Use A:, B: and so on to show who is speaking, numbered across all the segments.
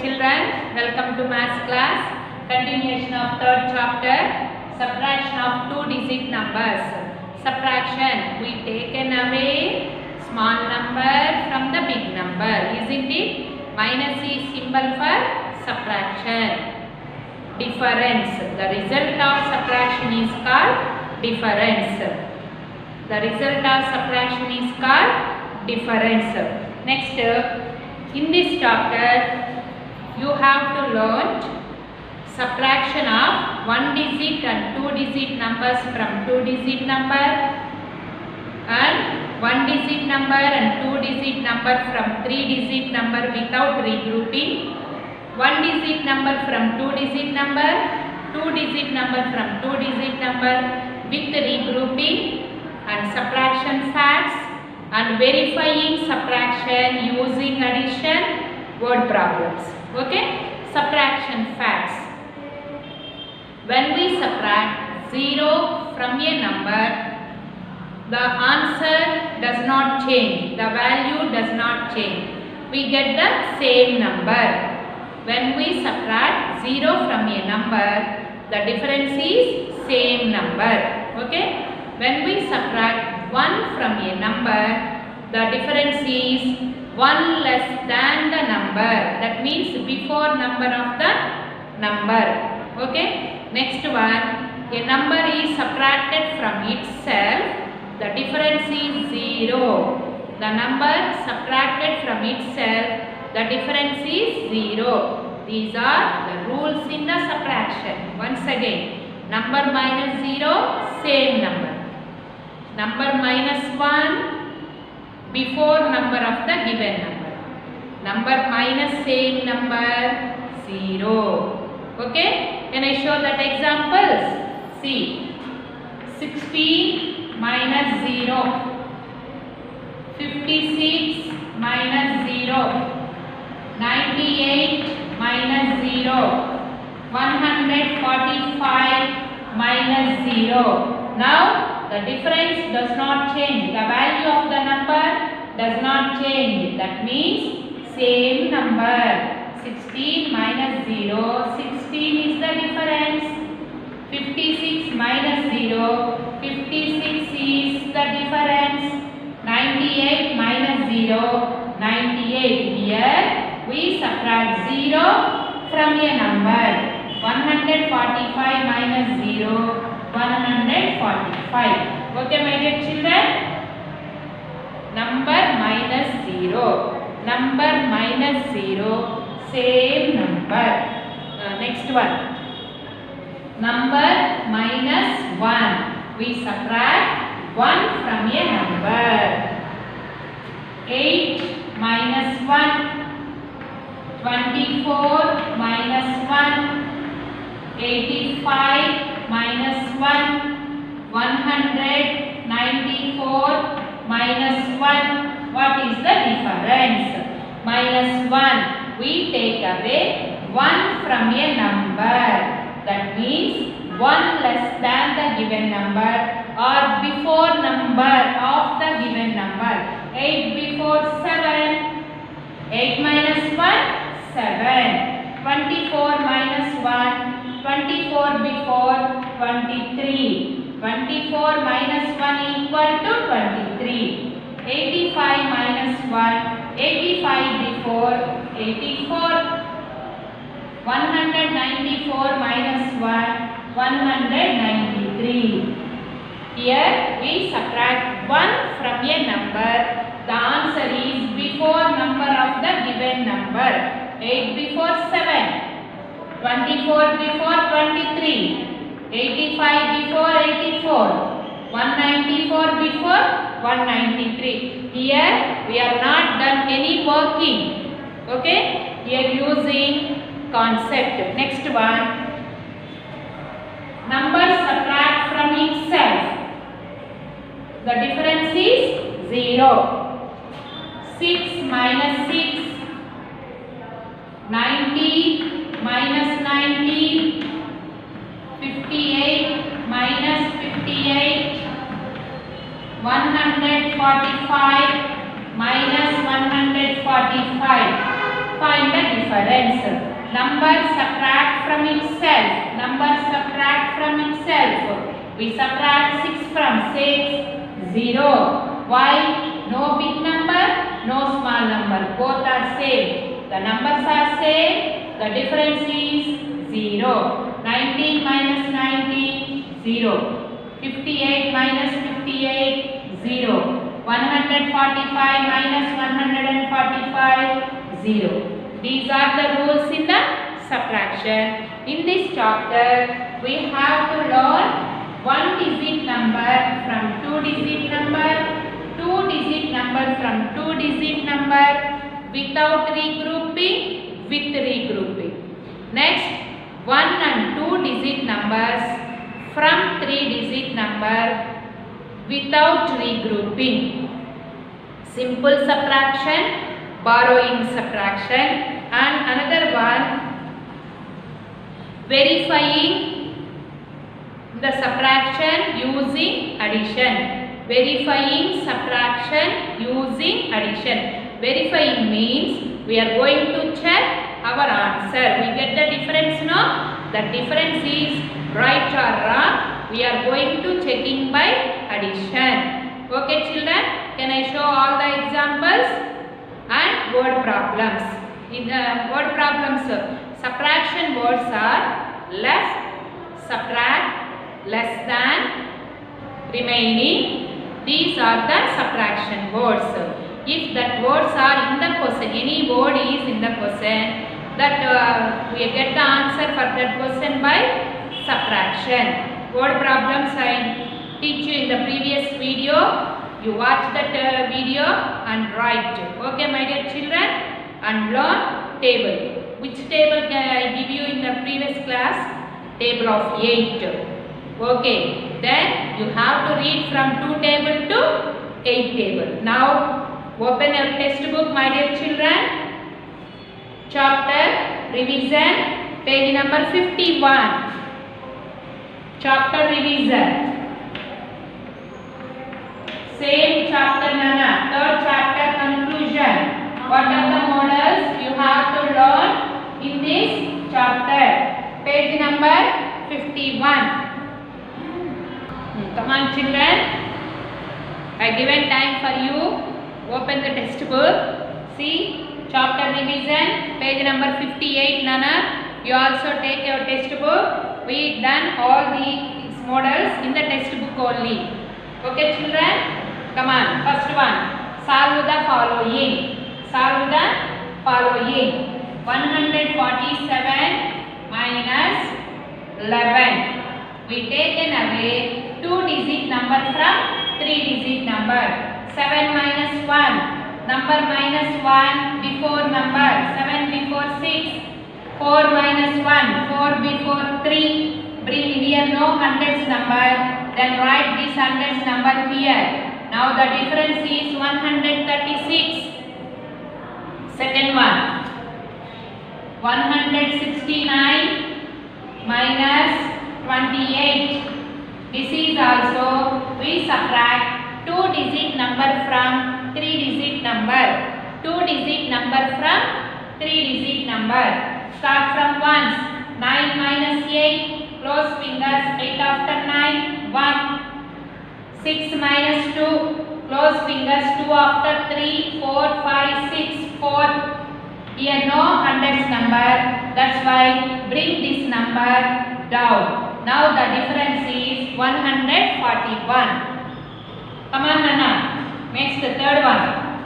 A: children, welcome to maths class. Continuation of third chapter, subtraction of two-digit numbers. Subtraction, we taken away small number from the big number, isn't it? Minus is symbol for subtraction. Difference, the result of subtraction is called difference. The result of subtraction is called difference. Next, in this chapter, you have to learn subtraction of one-digit and two-digit numbers from two-digit number, and one-digit number and two-digit number from three-digit number without regrouping, one-digit number from two-digit number, two-digit number from two-digit number with regrouping, and subtraction facts, and verifying subtraction using addition word problems. Okay? Subtraction facts. When we subtract 0 from a number, the answer does not change. The value does not change. We get the same number. When we subtract 0 from a number, the difference is same number. Okay? When we subtract 1 from a number, the difference is 1 less than the number. That means before number of the number. Okay? Next one, a number is subtracted from itself. The difference is 0. The number subtracted from itself, the difference is 0. These are the rules in the subtraction. Once again, number minus 0, same number. Number minus 1, before number of the given number. Number minus same number, 0. Okay? Can I show that examples? See, 16 minus 0, 56 minus 0, 98 minus 0, 145 minus 0. Now, the difference does not change. The value of the number does not change. That means same number. 16 minus 0, 16 is the difference. 56 minus 0, 56 is the difference. 98 minus 0, 98. Here we subtract 0 from a number. 145 minus 0, 145. Okay, my dear children? Number minus 0. Number minus 0, same number. Next one. Number minus 1. We subtract 1 from a number. 8 minus 1. 24 minus 1. 85 minus 1. 194 minus 1. What is the difference? Minus 1. We take away 1 from a number. That means 1 less than the given number or before number of the given number. 8 before 7. 8 minus 1, 7. 24 minus 1, 24 before 23. 24 minus 1 equal to 23. 85 minus 1, 85 before 84. 194 minus 1, 193. Here we subtract 1 from a number. The answer is before number of the given number. 8 before 7. 24 before 23. 85 before 84. 194 before 193. Here we are not done any working. Okay? We are using concept. Next one. Number subtract from itself. The difference is 0. 6 minus 6. 90 minus 90. 58 minus 58. 145 minus 145. find the difference. Number subtract from itself. Number subtract from itself. We subtract 6 from 6, 0. Why? No big number, no small number. Both are same. The numbers are same. The difference is 0. 19 minus 19, 0. 58 minus 58, 0. 145 minus 145, 0. These are the rules in the subtraction. In this chapter, we have to learn one digit number from two digit number, two digit number from two digit number, without regrouping, with regrouping. Next, 1 and 2 digit numbers from 3 digit number without regrouping. Simple subtraction, borrowing subtraction, and another one, verifying the subtraction using addition. Verifying subtraction using addition. Verifying means we are going to check our answer. We get the difference now. The difference is right or wrong. We are going to checking by addition. Okay children, can I show all the examples? And word problems. In the word problems, subtraction words are left, subtract, less than, remaining. These are the subtraction words. If that words are in the question, any word is in the question, that we get the answer for that question by subtraction. Word problems I teach you in the previous video. You watch that video and write. Okay my dear children, and learn table. Which table can I give you in the previous class? Table of 8. Okay, then you have to read from 2 table to 8 table. Now open your textbook my dear children. Chapter revision, page number 51. Chapter revision. Same chapter Nana, 3rd chapter conclusion. What are the models you have to learn in this chapter? Page number 51. Come on children. I given time for you. Open the textbook. See chapter revision, page number 58 Nana. You also take your textbook. We done all these models in the textbook only. Okay children. Come on, first one, solve the following. Solve the following. 147 minus 11. We taken away 2 digit number from 3 digit number. 7 minus 1. Number minus 1 before number. 7 before 6. 4 minus 1. 4 before 3. Bring here no hundreds number. Then write this hundreds number here. Now the difference is 136. Second one, 169 minus 28. This is also we subtract 2 digit number from 3 digit number. 2 digit number from 3 digit number. Start from ones. 9 minus 8. Close fingers. 8 after 9. 1. 6 minus 2, close fingers, 2 after 3, 4, 5, 6, 4. Here no hundreds number, that's why bring this number down. Now the difference is 141. Come on Nana, next the third one.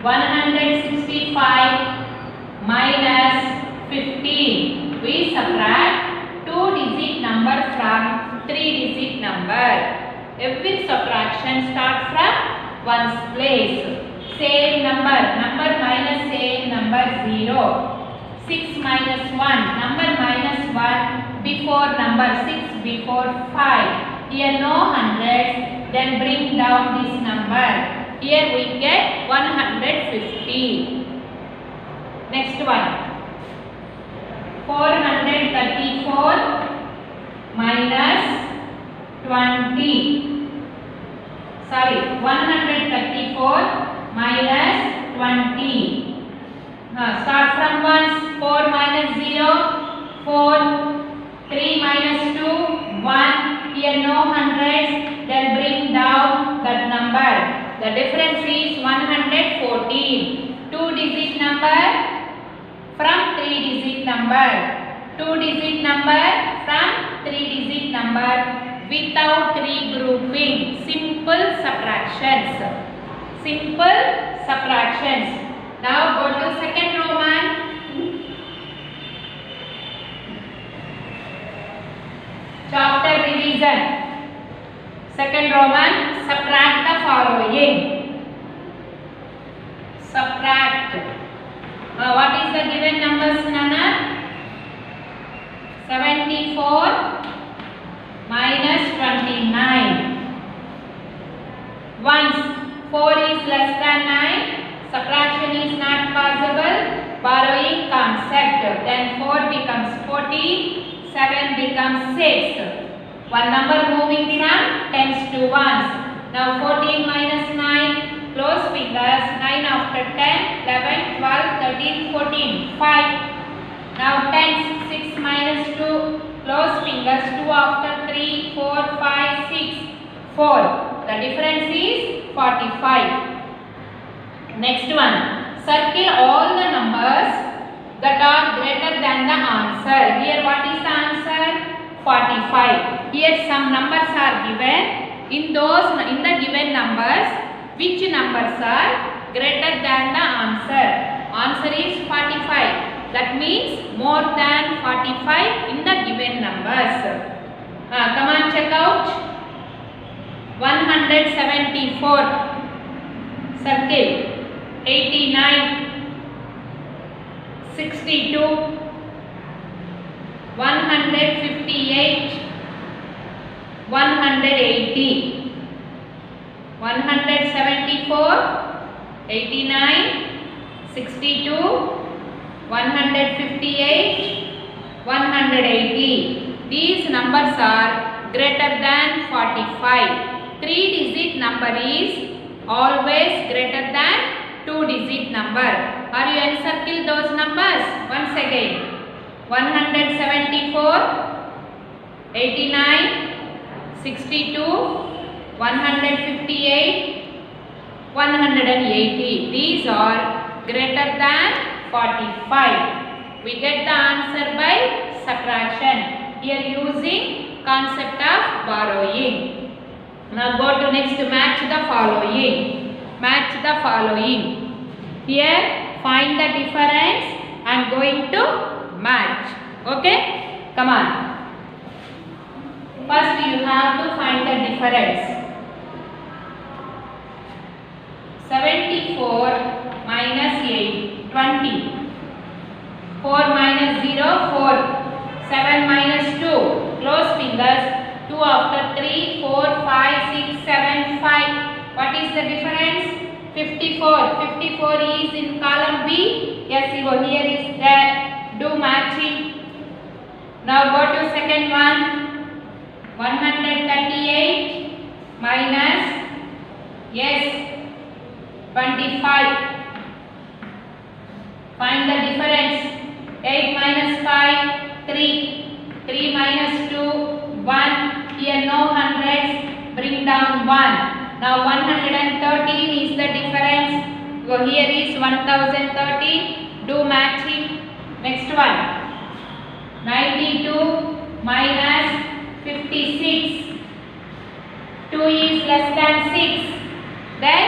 A: 165 minus 15. We subtract 2 digit number from 3 digit number. Every subtraction starts from one's place. Same number, number minus same number 0. 6 minus 1, number minus 1 before number 6 before 5. Here no hundreds, then bring down this number. Here we get 150. Next one. 434 minus 20. Sorry, 134 minus 20. Start from ones. 4 minus 0, 4. 3 minus 2, 1. Here no hundreds. Then bring down that number. The difference is 114. 2-digit number from 3-digit number. 2-digit number from 3-digit number without regrouping. Simple subtractions. Simple subtractions. Now go to second Roman. Chapter revision. Second Roman, subtract the following. Subtract. What is the given numbers, Nana? 74 minus 29. Once 4 is less than 9, subtraction is not possible. Borrowing concept. Then 4 becomes 14, 7 becomes 6. One number moving from tens to ones. Now 14 minus 9, close fingers. 9 after 10, 11, 12, 13, 14, 5. Now tens. 6 minus 2, close fingers. 2 after 3, 4, 5, 6, 4. The difference is 45. Next one. Circle all the numbers that are greater than the answer. Here what is the answer? 45. Here some numbers are given. In the given numbers, which numbers are greater than the answer? Answer is 45. That means more than 45 in the given numbers. Come on, check out. 174. Circle. 89. 62. 158. 180. 174. 89. 62. 158. 180. These numbers are greater than 45. 3-digit number is always greater than 2-digit number. Are you encircle those numbers? Once again. 174, 89, 62, 158, 180. These are greater than 45. We get the answer by subtraction. Here using concept of borrowing. Now go to next, match the following. Match the following. Here find the difference and going to match. Okay? Come on. First you have to find the difference. 74 minus 8, 20. 4 minus 0, 4. 7 minus 2, close fingers. 2 after 3, 4, 5, 6, 7, 5. What is the difference? 54. 54 is in column B. Yes, here is there. Do matching. Now go to second one. 138 minus, yes, 25. Find the difference. 8 minus 5, 3. 3 minus 2, 1. Here no hundreds. Bring down 1. Now 113 is the difference. So here is 1013. Do matching. Next one. 92 minus 56. 2 is less than 6. Then,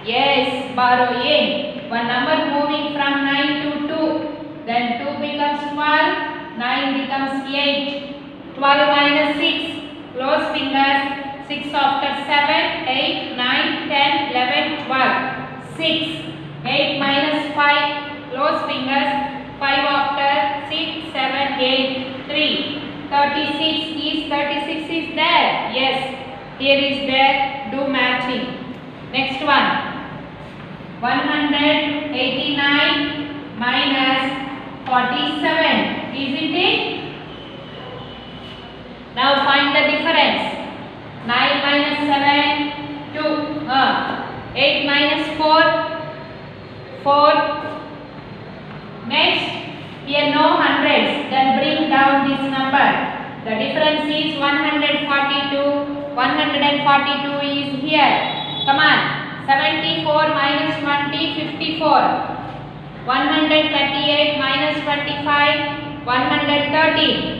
A: yes, borrowing. One number moving from 9 to 2. Then 2 becomes 12. 9 becomes 8. 12 minus 6. Close fingers. 6 after 7. 8, 9, 10, 11, 12. 6. 8 minus 5. Close fingers. 5 after 6, 7, 8, 3. 36 is there. Yes, here is there. Do matching. Next one. 189 minus 47. Isn't it? Now find the difference. 9 minus 7, 2. 8 minus 4, 4. Next, here no hundreds, then bring down this number. The difference is 142. 142 is here. Come on. 74 minus 20, 54. 138 minus 25, 130.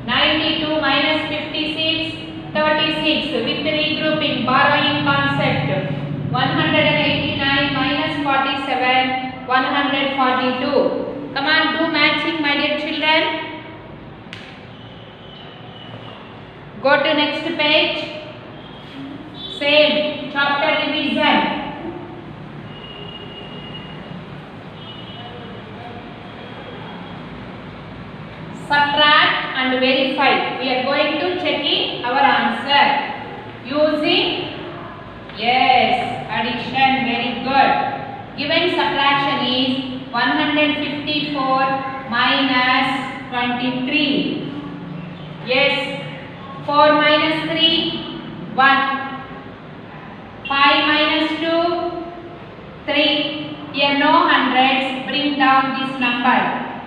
A: 92 minus 56, 36. With regrouping, borrowing concept. 189 minus 47, 142. Come on, do matching, my dear children. Go to next page. Same chapter revision. Subtract and verify. We are going to checking our answer using addition. Very good. Given subtraction is 154 minus 23. Yes. 4 minus 3, 1. 5 minus 2, 3. Here no hundreds, bring down this number.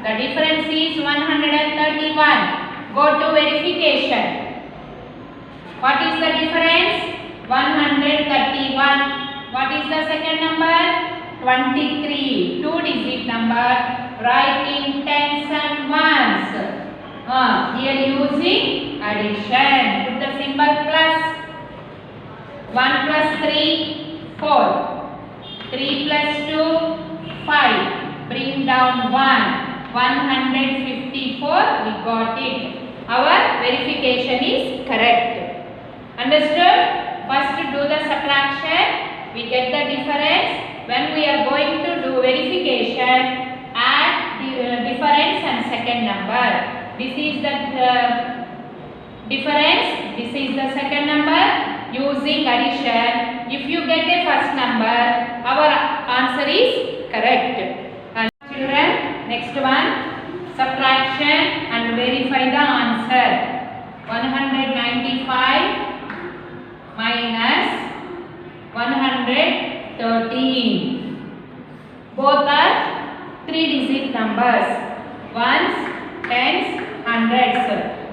A: The difference is 131. Go to verification. What is the difference? 131. What is the second number? 23. 2-digit number. Write in tens and ones. Here using addition. Put the symbol plus. 1 plus 3, 4. 3 plus 2, 5. Bring down 1. 154. We got it. Our verification is correct. Understood? First do the subtraction. We get the difference. When we are going to do verification, add the difference and second number. This is the difference. This is the second number. Using addition, if you get a first number, our answer is correct. And children, next one, subtraction and verify the answer. 195 minus 113. Both are 3-digit numbers. Ones, tens, hundreds.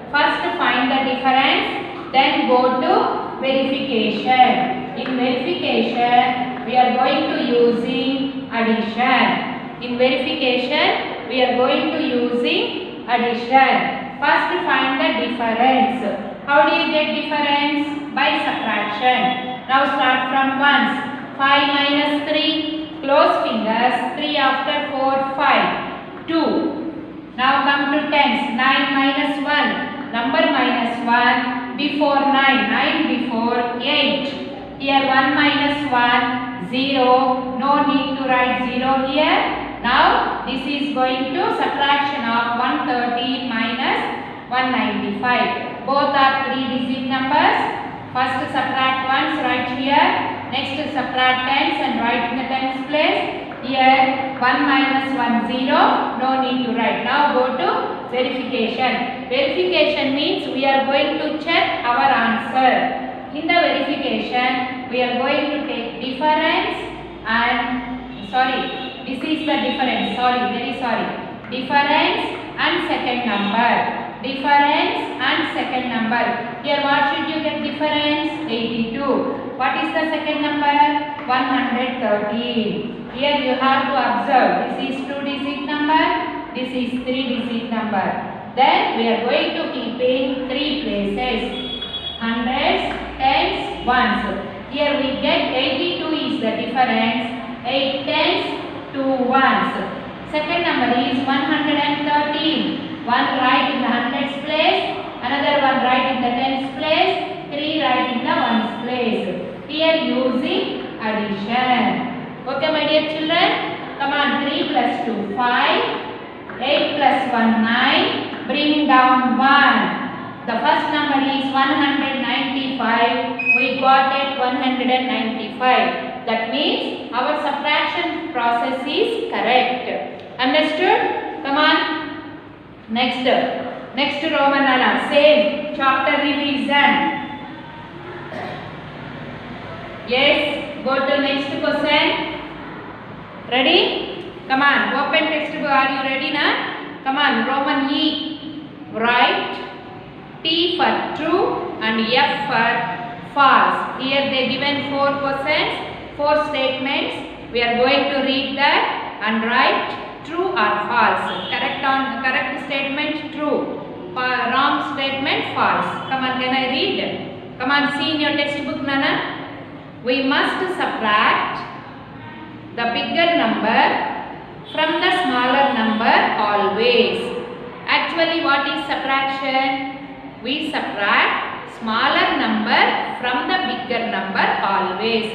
A: First find the difference, then go to verification. In verification, we are going to using addition. In verification, we are going to using addition. First find the difference. How do you get difference? By subtraction. Now start from ones. 5 minus 3, close fingers. 3 after 4, 5. 2. Now come to tens. 9 minus 1. Number minus 1. Before 9. 9 before 8. Here 1 minus 1. 0. No need to write 0 here. Now this is going to subtraction of 130 minus 195. Both are 3-digit numbers. First subtract ones, write here. Next subtract tens and write in the tens place. Here 1 minus 1, 0. No need to write. Now go to verification. Verification means we are going to check our answer. In the verification, we are going to take difference and this is the difference. Difference and second number. Difference and second number. Here what should you get difference? 82. What is the second number? 113. Here you have to observe. This is 2-digit number. This is 3-digit number. Then we are going to keep in 3 places. Hundreds, tens, ones. Here we get 82 is the difference. 8 tens, 2 ones. Second number is 113. One right in the hundreds place, another one right in the tens place, 3 right in the ones place. Here using addition. Okay, my dear children. Come on, 3 plus 2, 5. 8 plus 1, 9. Bring down 1. The first number is 195. We got it 195. That means our subtraction process is correct. Understood? Come on. Next Romanana, same chapter revision. Yes, go to next question. Ready? Come on, open textbook. Are you ready now? Come on, Roman E. Right. T for true and F for false. Here they given 4 questions, 4 statements. We are going to read that and write true or false. Correct statement true. Wrong statement false. Come on, can I read? Come on, see in your textbook, Nana. We must subtract the bigger number from the smaller number always. Actually, what is subtraction? We subtract smaller number from the bigger number always.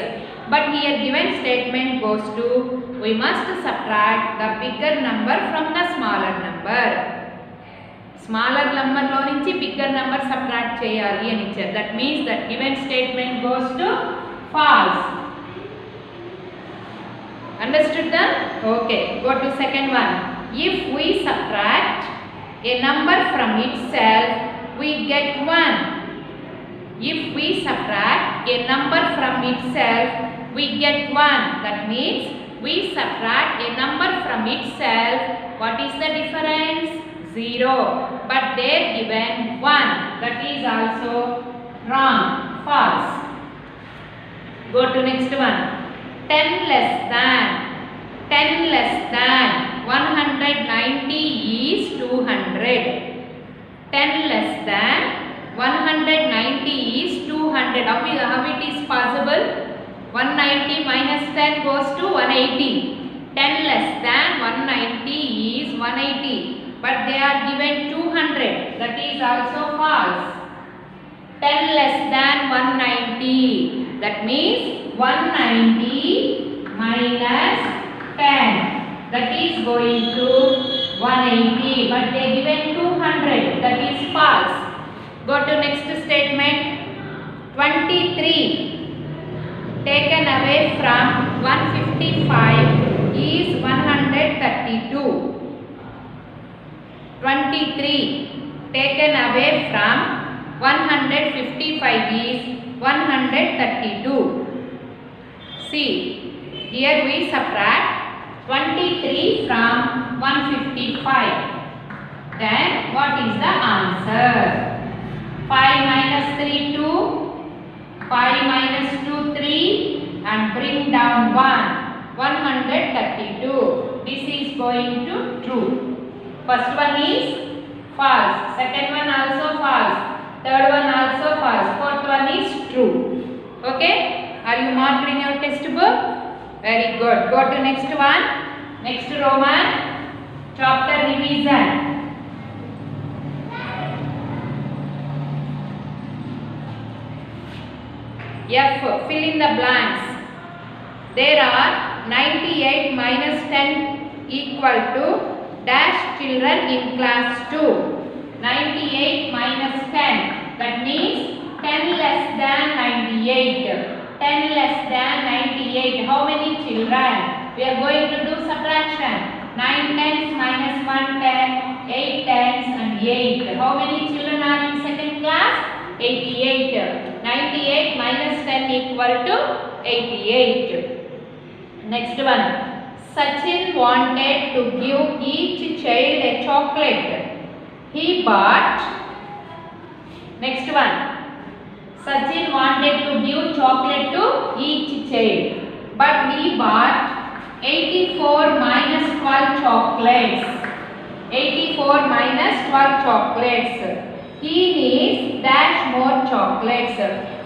A: But here given statement goes to we must subtract the bigger number from the smaller number. Smaller number lo nunchi bigger number subtract cheyali ani icharu. That means that given statement goes to false. Understood that? Okay, go to second one. If we subtract a number from itself, we get 1. If we subtract a number from itself, we get 1. That means we subtract a number from itself. What is the difference? 0. But they given 1. That is also wrong. False. Go to next one. 10 less than 190 is 200. 10 less than 190 is 200. How it is possible? 190 minus 10 goes to 180. 10 less than 190 is 180. But they are given 200. That is also false. 10 less than 190. That means 190 minus 10. That is going to 180. But they given 200. That is false. Go to next statement. 23 taken away from 155 is 132. 23 taken away from 155 is 132. See, here we subtract 23 from 155. Then what is the answer? 5 minus 3 2, 5 minus 2 3 and bring down 1. 132. This is going to true. First one is false. Second one also false. Third one also false. Fourth one is true. Okay? Are you marked in your textbook? Very good. Go to next one. Next Roman chapter revision. F. Fill in the blanks. There are 98 minus 10 equal to dash children in class 2. 98 minus 10. That means 10 less than 98. 10 less than 98. How many children? We are going to do subtraction. 9 tens minus 1 10. 8 tens and 8. How many children are in second class? 88. 98 minus 10 equal to 88. Next one. Sachin wanted to give each child a chocolate. He bought. Next one. Sachin wanted to give chocolate to each child. But he bought 84 minus 12 chocolates. 84 minus 12 chocolates. He needs dash more chocolates.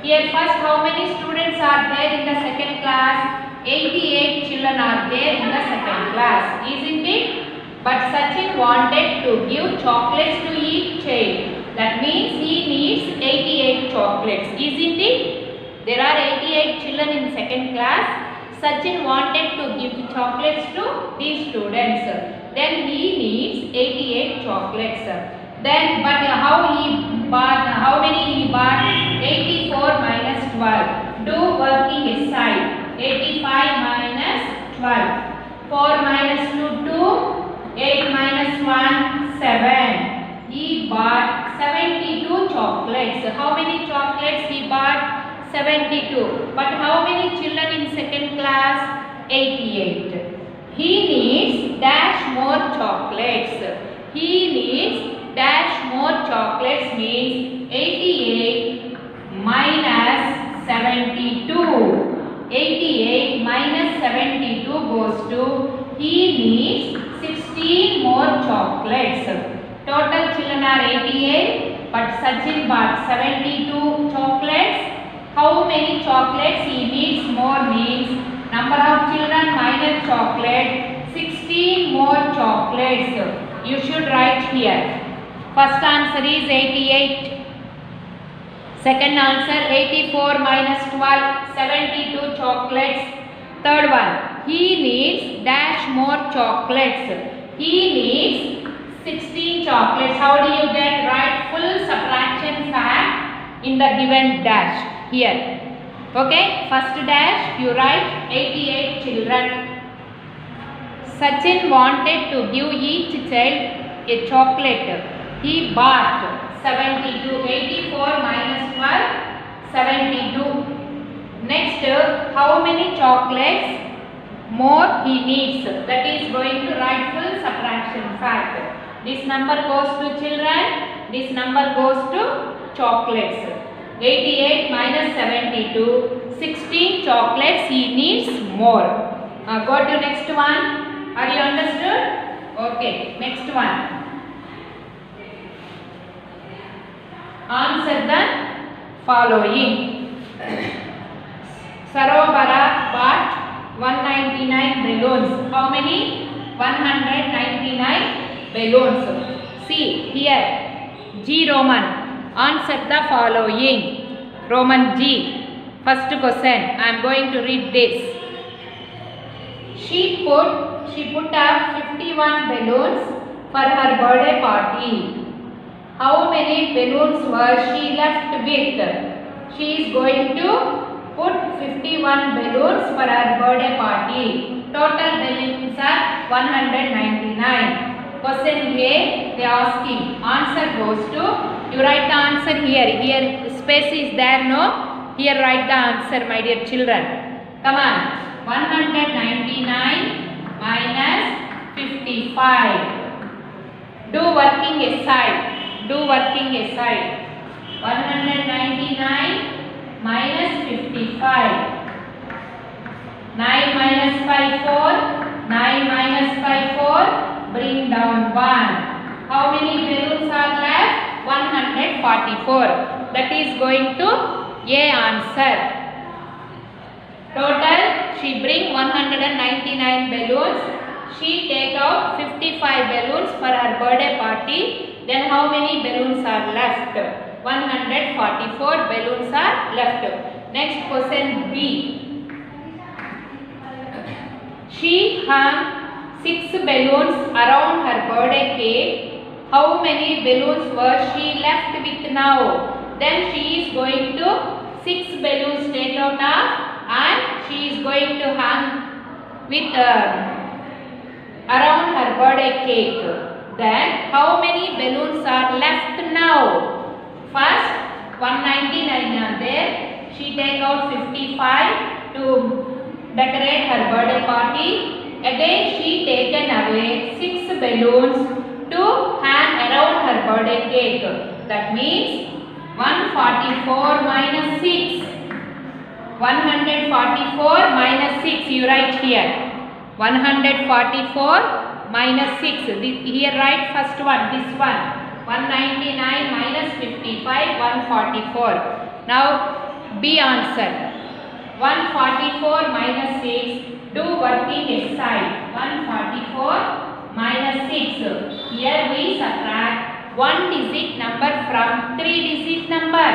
A: Here first, how many students are there in the second class? 88 children are there in the second class, isn't it? But Sachin wanted to give chocolates to each child. That means he needs 88 chocolates, isn't it? There are 88 children in second class. Sachin wanted to give chocolates to these students. Then he needs 88 chocolates. Then, but how many he bought? 84 minus 12. Do working aside. 85 minus 12. 4 minus 2, 2. 8 minus 1, 7. He bought 72 chocolates. How many chocolates he bought? 72. But how many children in second class? 88. He needs dash more chocolates. He needs dash more chocolates means 88 minus 72. 88 minus 72 goes to he needs 16 more chocolates. Total children are 88, but Sachin bought 72 chocolates. How many chocolates he needs more means number of children minus chocolate, 16 more chocolates. You should write here. First answer is 88. Second answer 84 minus 12, 72 chocolates. Third one, he needs dash more chocolates. He needs 16 chocolates. How do you get? Write full subtraction fact in the given dash here. Okay, first dash you write 88 children. Sachin wanted to give each child a chocolate. He bought 72. 84 minus 12, 72. Next, how many chocolates more he needs? That is going to write full subtraction fact. This number goes to children, this number goes to chocolates. 88 minus 72, 16 chocolates he needs more. Go to next one. Are you understood? Okay, next one. Answer the following. Sarobara bought 199 balloons. How many? 199 balloons. See here, G Roman. Answer the following. Roman G. First question. I am going to read this. She put up 51 balloons for her birthday party. How many balloons was she left with? She is going to put 51 balloons for her birthday party. Total balloons are 199. Question A, they are asking. Answer goes to, you write the answer here. Here space is there, no? Here write the answer, my dear children. Come on. 199 minus 55. Do working aside. Do working aside. 199 minus 55. 9 minus 5, 4. 9 minus 5, 4. Bring down 1. How many balloons are left? 144. That is going to A answer. Total, she bring 199 balloons. She take out 55 balloons for her birthday party. Then how many balloons are left? 144 balloons are left. Next question B. She hung 6 balloons around her birthday cake. How many balloons was she left with now? Then she is going to 6 balloons take out of and she is going to hang with around her birthday cake. Then how many balloons are left now? First 199 are there. She take out 55 to decorate her birthday party. Again she taken away 6 balloons to hang around her birthday cake. That means 144 minus 6. 144 minus 6 you write here. 144 minus 6. Here write first one, this one. 199 minus 55, 144. Now B answer. 144 minus 6. Do working aside. 144 minus 6. Here we subtract 1 digit number from 3 digit number.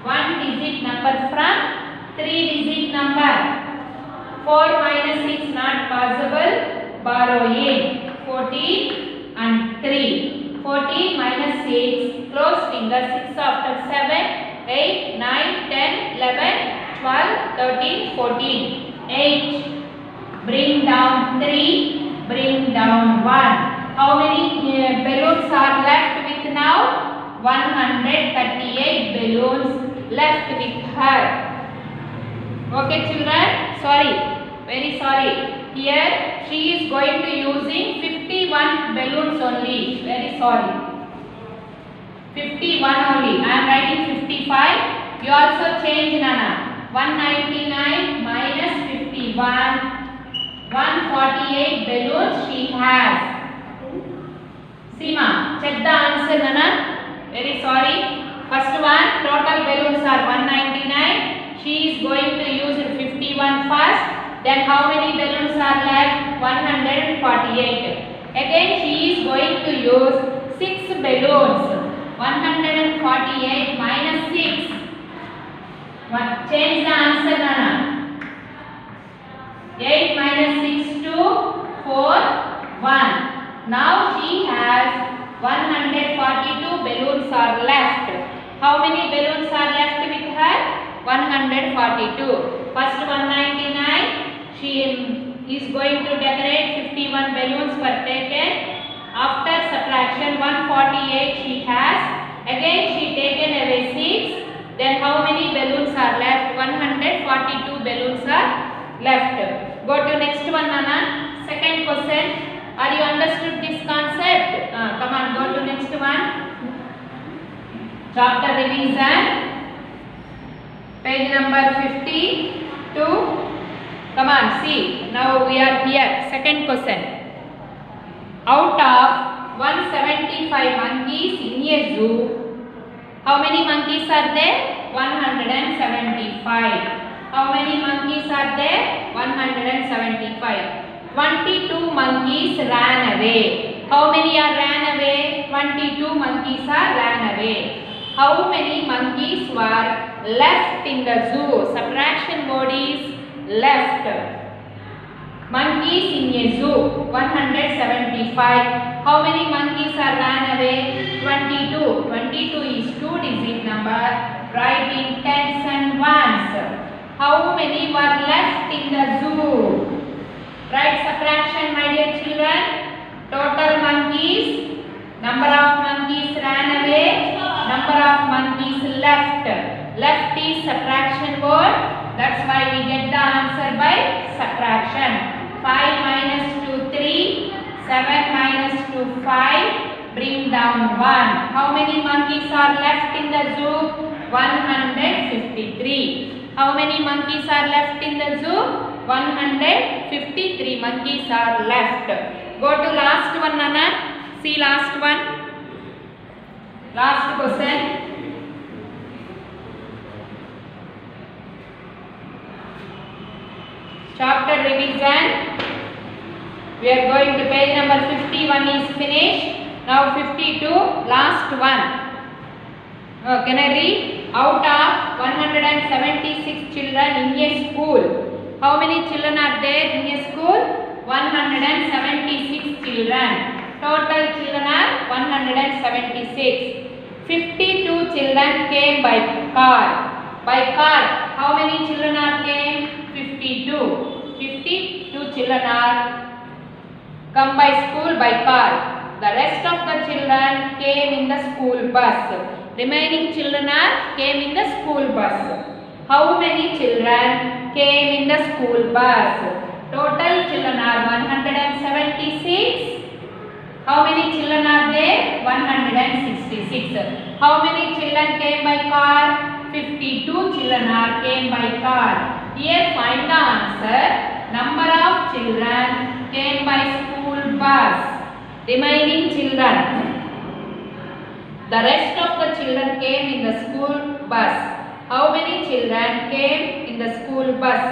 A: 1 digit number from 3 digit number. 4 minus 6 not possible. Borrow A. 14 and 3. 14 minus 6. Close finger. 6 after 7. 8, 9, 10, 11, 12, 13, 14. 8. Bring down 3. Bring down 1. How many balloons are left with now? 138 balloons left with her. Okay children? Sorry. Very sorry. Here she is going to using 51 balloons only. Very sorry. 51 only. I am writing 55. You also change, Nana. 199 minus 51. 148 balloons she has. Seema, check the answer, Nana. Very sorry. First one, total balloons are 199. She is going to use 51 first. Then how many balloons are left? 148. Again she is going to use 6 balloons. 148 minus 6. Change the answer, Nana. 8 minus 6 to 4, 1. Now she has 142 balloons are left. How many balloons are left with her? 142. First 199. She is going to decorate 51 balloons were taken. After subtraction 148 she has. Again she taken away 6. Then how many balloons are left? 142 balloons are left. Go to next one, Nana. Second question. Are you understood this concept? Come on, go to next one. Chapter revision. Page number 52. Come on, see. Now we are here. Second question. Out of 175 monkeys in a zoo, how many monkeys are there? 175. How many monkeys are there? 175. 22 monkeys ran away. How many are ran away? 22 monkeys are ran away. How many monkeys were left in the zoo? Subtraction mode is left. Monkeys in a zoo, 175. How many monkeys are ran away? 22. 22 is 2-digit number. Write in tens and ones. How many were left in the zoo? Write subtraction, my dear children. Total monkeys, number of monkeys ran away, number of monkeys left. Left is subtraction word. That's why we get the answer by subtraction. 5 minus 2, 3. 7 minus 2, 5. Bring down 1. How many monkeys are left in the zoo? 153. How many monkeys are left in the zoo? 153 monkeys are left. Go to last one, Nana. See last one. Last question. Chapter revision. We are going to page number 51 is finished. Now 52, last one. Can I read? Out of 176 children in a school, how many children are there in a school? 176 children. Total children are 176. 52 children came by car. By car, how many children are came? 52. 52 children are come by school by car. The rest of the children came in the school bus. Remaining children are came in the school bus. How many children came in the school bus? Total children are 176. How many children are there? 166. How many children came by car? 52 children are came by car. Here find the answer. Number of children came by school bus. Remaining children. The rest of the children came in the school bus. How many children came in the school bus?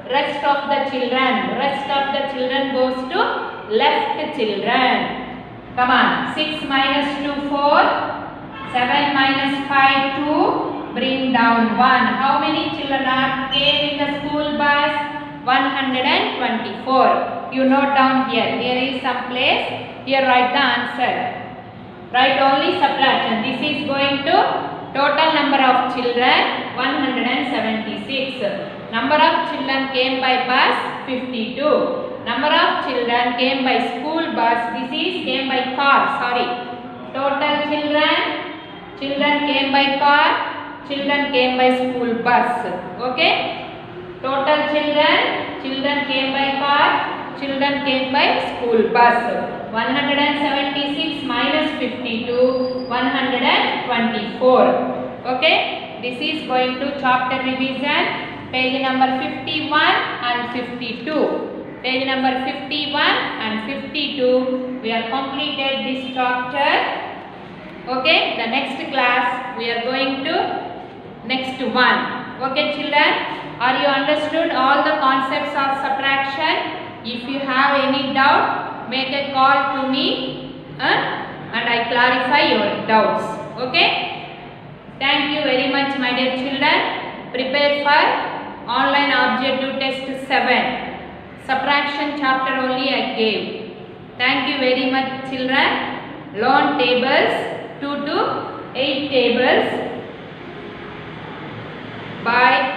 A: Rest of the children goes to left children. Come on. 6 minus 2, 4. 7 minus 5, 2. Bring down 1. How many children are came in the school bus? 124. You note down here. Here is some place. Here write the answer. Write only subtraction. This is going to total number of children 176. Number of children came by bus 52. Number of children came by school bus. This is came by car. Sorry. Total children came by car. Children came by school bus. Okay. Total children came by car. children came by school bus. 176 minus 52, 124. Okay, this is going to chapter revision, page number 51 and 52. Page number 51 and 52, we have completed this chapter. Okay, the next class we are going to next one. Okay children, are you understood all the concepts of subtraction? If you have any doubt, make a call to me and I clarify your doubts. Okay, thank you very much my dear children. Prepare for online objective test 7. Subtraction chapter only I gave. Thank you very much children. Learn tables 2 to 8 tables. Bye.